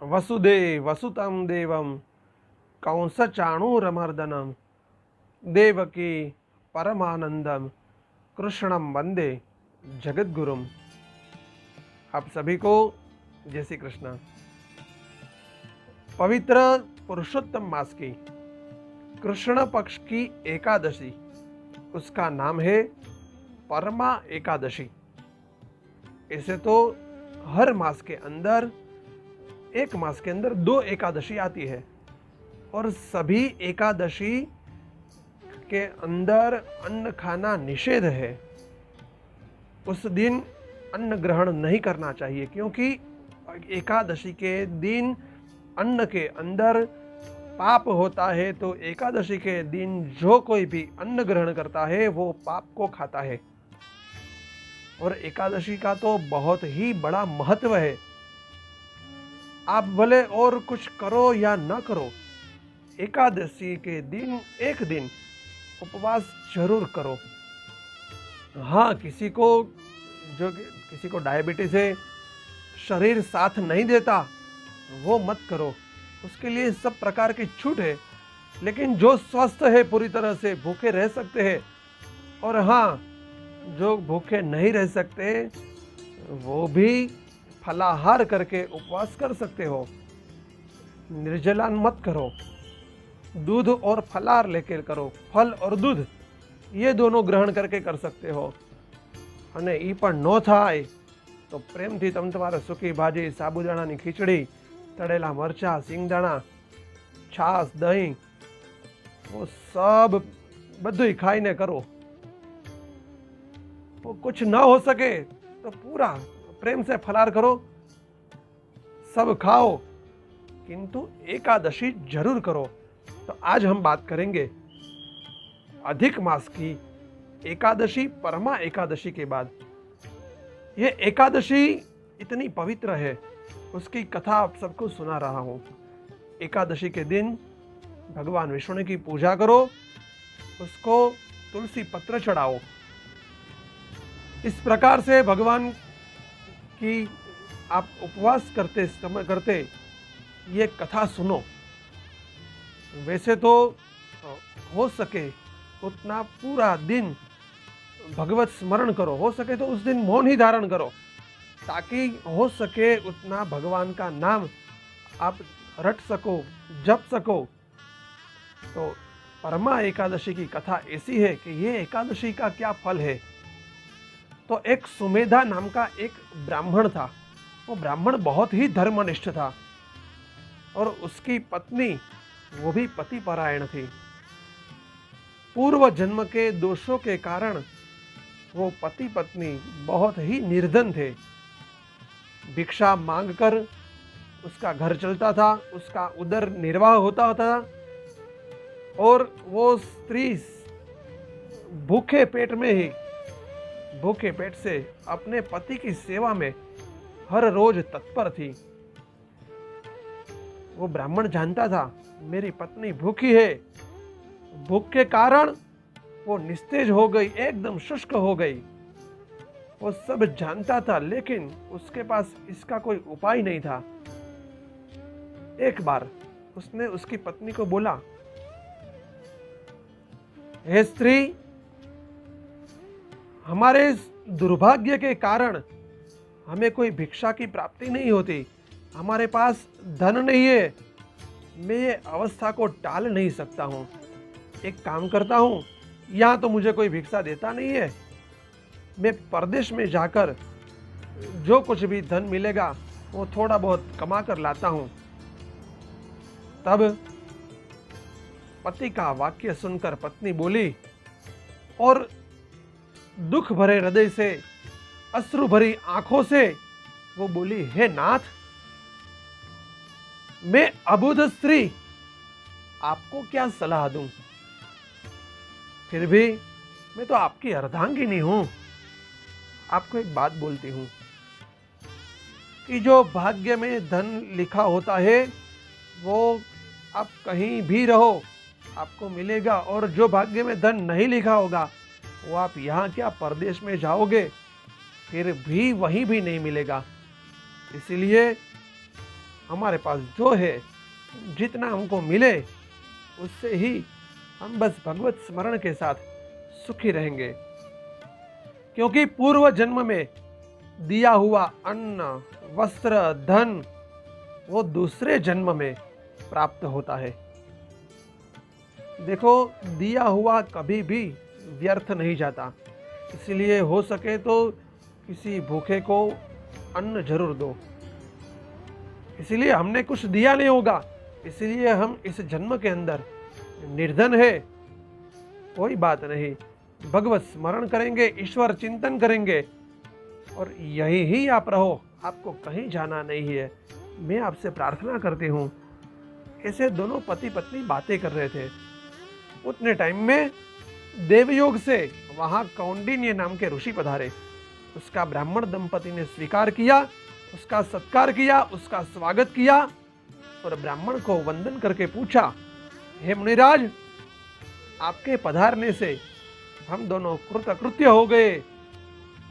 वसुदेवसुतं देवं कंसचाणूरमर्दनं देवकी परमानंदम कृष्णम वंदे जगद्गुरुम। आप सभी को जय श्री कृष्ण। पवित्र पुरुषोत्तम मास की कृष्ण पक्ष की एकादशी, उसका नाम है परमा एकादशी। ऐसे तो हर मास के अंदर, एक मास के अंदर 2 एकादशी आती है और सभी एकादशी के अंदर अन्न खाना निषेध है। उस दिन अन्न ग्रहण नहीं करना चाहिए, क्योंकि एकादशी के दिन अन्न के अंदर पाप होता है। तो एकादशी के दिन जो कोई भी अन्न ग्रहण करता है वो पाप को खाता है। और एकादशी का तो बहुत ही बड़ा महत्व है। आप भले और कुछ करो या न करो, एकादशी के दिन एक दिन उपवास जरूर करो। हाँ, किसी को डायबिटीज है, शरीर साथ नहीं देता, वो मत करो, उसके लिए सब प्रकार की छूट है। लेकिन जो स्वस्थ है, पूरी तरह से भूखे रह सकते हैं। और हाँ, जो भूखे नहीं रह सकते वो भी फलाहार करके उपवास कर सकते हो। निर्जलान मत करो, दूध और फलाहार लेकर करो। फल और दूध ये दोनों ग्रहण करके कर सकते हो। અને એ પણ ન થાય તો પ્રેમથી તમે તમારે સૂકી ભાજી, સાબુદાણાની ખીચડી, તળેલા મરચાં, સિંગદાણા, છાશ, દહીં, वो सब બધું ખાઈને કરો। वो कुछ ना हो सके तो पूरा प्रेम से फलाहार करो, सब खाओ, किंतु एकादशी जरूर करो। तो आज हम बात करेंगे अधिक मास की एकादशी, परमा एकादशी के बाद। ये एकादशी इतनी पवित्र है, उसकी कथा आप सबको सुना रहा हूँ। एकादशी के दिन भगवान विष्णु की पूजा करो, उसको तुलसी पत्र चढ़ाओ। इस प्रकार से भगवान की आप उपवास करते समय करते ये कथा सुनो। वैसे तो हो सके उतना पूरा दिन भगवत स्मरण करो, हो सके तो उस दिन मौन ही धारण करो, ताकि हो सके उतना भगवान का नाम आप रट सको, जप सको। तो परमा एकादशी की कथा ऐसी है कि ये एकादशी का क्या फल है। तो एक सुमेधा नाम का एक ब्राह्मण था। वो ब्राह्मण बहुत ही धर्मनिष्ठ था और उसकी पत्नी वो भी पतिपरायण थी। पूर्व जन्म के दोषों के कारण वो पति पत्नी बहुत ही निर्धन थे। भिक्षा मांगकर उसका घर चलता था, उसका उदर निर्वाह होता था और वो स्त्री भूखे पेट से अपने पति की सेवा में हर रोज तत्पर थी। वो ब्राह्मण जानता था मेरी पत्नी भूखी है, भूख के कारण वो निस्तेज हो गई, एकदम शुष्क हो गई। वो सब जानता था, लेकिन उसके पास इसका कोई उपाय नहीं था। एक बार उसने उसकी पत्नी को बोला, हे स्त्री, हमारे दुर्भाग्य के कारण हमें कोई भिक्षा की प्राप्ति नहीं होती, हमारे पास धन नहीं है, मैं ये अवस्था को टाल नहीं सकता हूँ। एक काम करता हूँ, यहाँ तो मुझे कोई भिक्षा देता नहीं है, मैं परदेश में जाकर जो कुछ भी धन मिलेगा वो थोड़ा बहुत कमा कर लाता हूँ। तब पति का वाक्य सुनकर पत्नी बोली और दुख भरे हृदय से, अश्रु भरी आंखों से वो बोली, हे नाथ, मैं अबुध स्त्री आपको क्या सलाह दूं? फिर भी मैं तो आपकी अर्धांगिनी हूं। आपको एक बात बोलती हूं कि जो भाग्य में धन लिखा होता है वो आप कहीं भी रहो आपको मिलेगा, और जो भाग्य में धन नहीं लिखा होगा वो आप यहाँ क्या परदेश में जाओगे फिर भी वहीं भी नहीं मिलेगा। इसलिए हमारे पास जो है, जितना हमको मिले, उससे ही हम बस भगवत स्मरण के साथ सुखी रहेंगे। क्योंकि पूर्व जन्म में दिया हुआ अन्न, वस्त्र, धन वो दूसरे जन्म में प्राप्त होता है। देखो, दिया हुआ कभी भी व्यर्थ नहीं जाता, इसलिए हो सके तो किसी भूखे को अन्न जरूर दो। इसलिए हमने कुछ दिया नहीं होगा, इसलिए हम इस जन्म के अंदर निर्धन है, कोई बात नहीं, भगवत स्मरण करेंगे, ईश्वर चिंतन करेंगे और यही ही आप रहो, आपको कहीं जाना नहीं है। मैं आपसे प्रार्थना करती हूँ। ऐसे दोनों पति पत्नी बातें कर रहे थे। उतने टाइम में देवयोग से वहां कौंडिन्य नाम के ऋषि पधारे। उसका ब्राह्मण दंपति ने स्वीकार किया, उसका सत्कार किया, उसका स्वागत किया और ब्राह्मण को वंदन करके पूछा, हे मुनिराज, आपके पधारने से हम दोनों कृतकृत्य हो गए।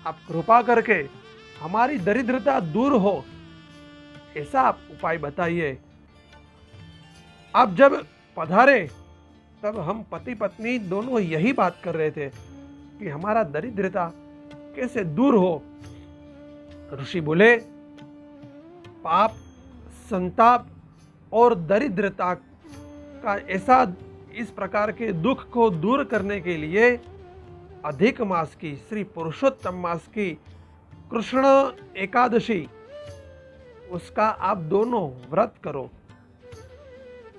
आप कृपा करके हमारी दरिद्रता दूर हो, ऐसा आप उपाय बताइए। आप जब पधारे तब हम पति पत्नी दोनों यही बात कर रहे थे कि हमारा दरिद्रता कैसे दूर हो। ऋषि बोले, पाप, संताप और दरिद्रता का ऐसा इस प्रकार के दुख को दूर करने के लिए अधिक मास की, श्री पुरुषोत्तम मास की कृष्ण एकादशी, उसका आप दोनों व्रत करो।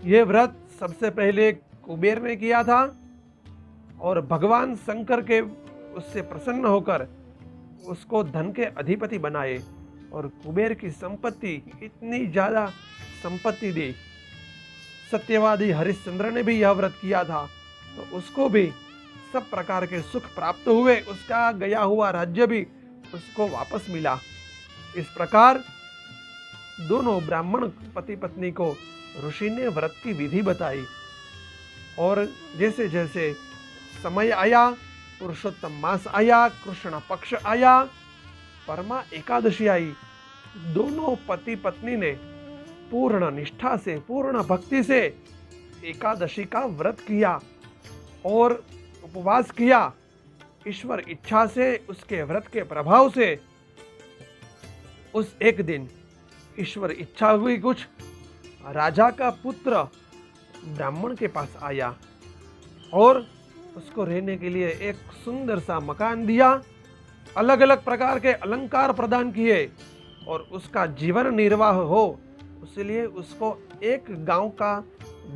ये व्रत सबसे पहले कुबेर ने किया था और भगवान शंकर के उससे प्रसन्न होकर उसको धन के अधिपति बनाए और कुबेर की संपत्ति, इतनी ज्यादा संपत्ति दी। सत्यवादी हरिश्चंद्र ने भी यह व्रत किया था तो उसको भी सब प्रकार के सुख प्राप्त हुए, उसका गया हुआ राज्य भी उसको वापस मिला। इस प्रकार दोनों ब्राह्मण पति पत्नी को ऋषि ने व्रत की विधि बताई और जैसे जैसे समय आया, पुरुषोत्तम मास आया, कृष्ण पक्ष आया, परमा एकादशी आई, दोनों पति पत्नी ने पूर्ण निष्ठा से, पूर्ण भक्ति से एकादशी का व्रत किया और उपवास किया। ईश्वर इच्छा से, उसके व्रत के प्रभाव से उस एक दिन ईश्वर इच्छा हुई कुछ, राजा का पुत्र ब्राह्मण के पास आया और उसको रहने के लिए एक सुंदर सा मकान दिया, अलग अलग प्रकार के अलंकार प्रदान किए और उसका जीवन निर्वाह हो इसलिए उसको एक गांव का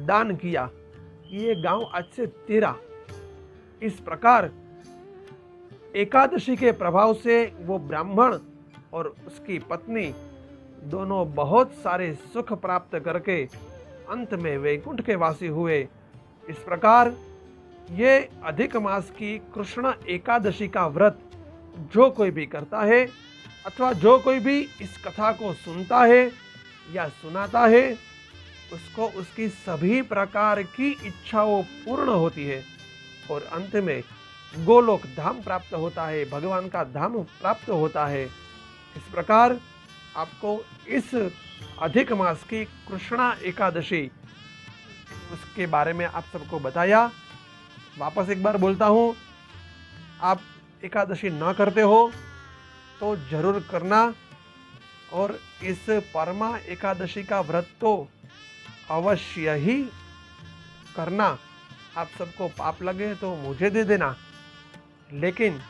दान किया कि ये गांव आज से तेरा। इस प्रकार एकादशी के प्रभाव से वो ब्राह्मण और उसकी पत्नी दोनों बहुत सारे सुख प्राप्त करके अंत में वैकुंठ के वासी हुए। इस प्रकार ये अधिक मास की कृष्ण एकादशी का व्रत जो कोई भी करता है अथवा जो कोई भी इस कथा को सुनता है या सुनाता है, उसको उसकी सभी प्रकार की इच्छाओं पूर्ण होती है और अंत में गोलोक धाम प्राप्त होता है, भगवान का धाम प्राप्त होता है। इस प्रकार आपको इस अधिक मास की कृष्णा एकादशी उसके बारे में आप सबको बताया। वापस एक बार बोलता हूँ, आप एकादशी ना करते हो तो जरूर करना और इस परमा एकादशी का व्रत तो अवश्य ही करना। आप सबको पाप लगे तो मुझे दे देना, लेकिन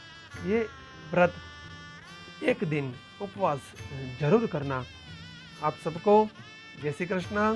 ये व्रत एक दिन उपवास जरूर करना। आप सबको जय श्री कृष्णा।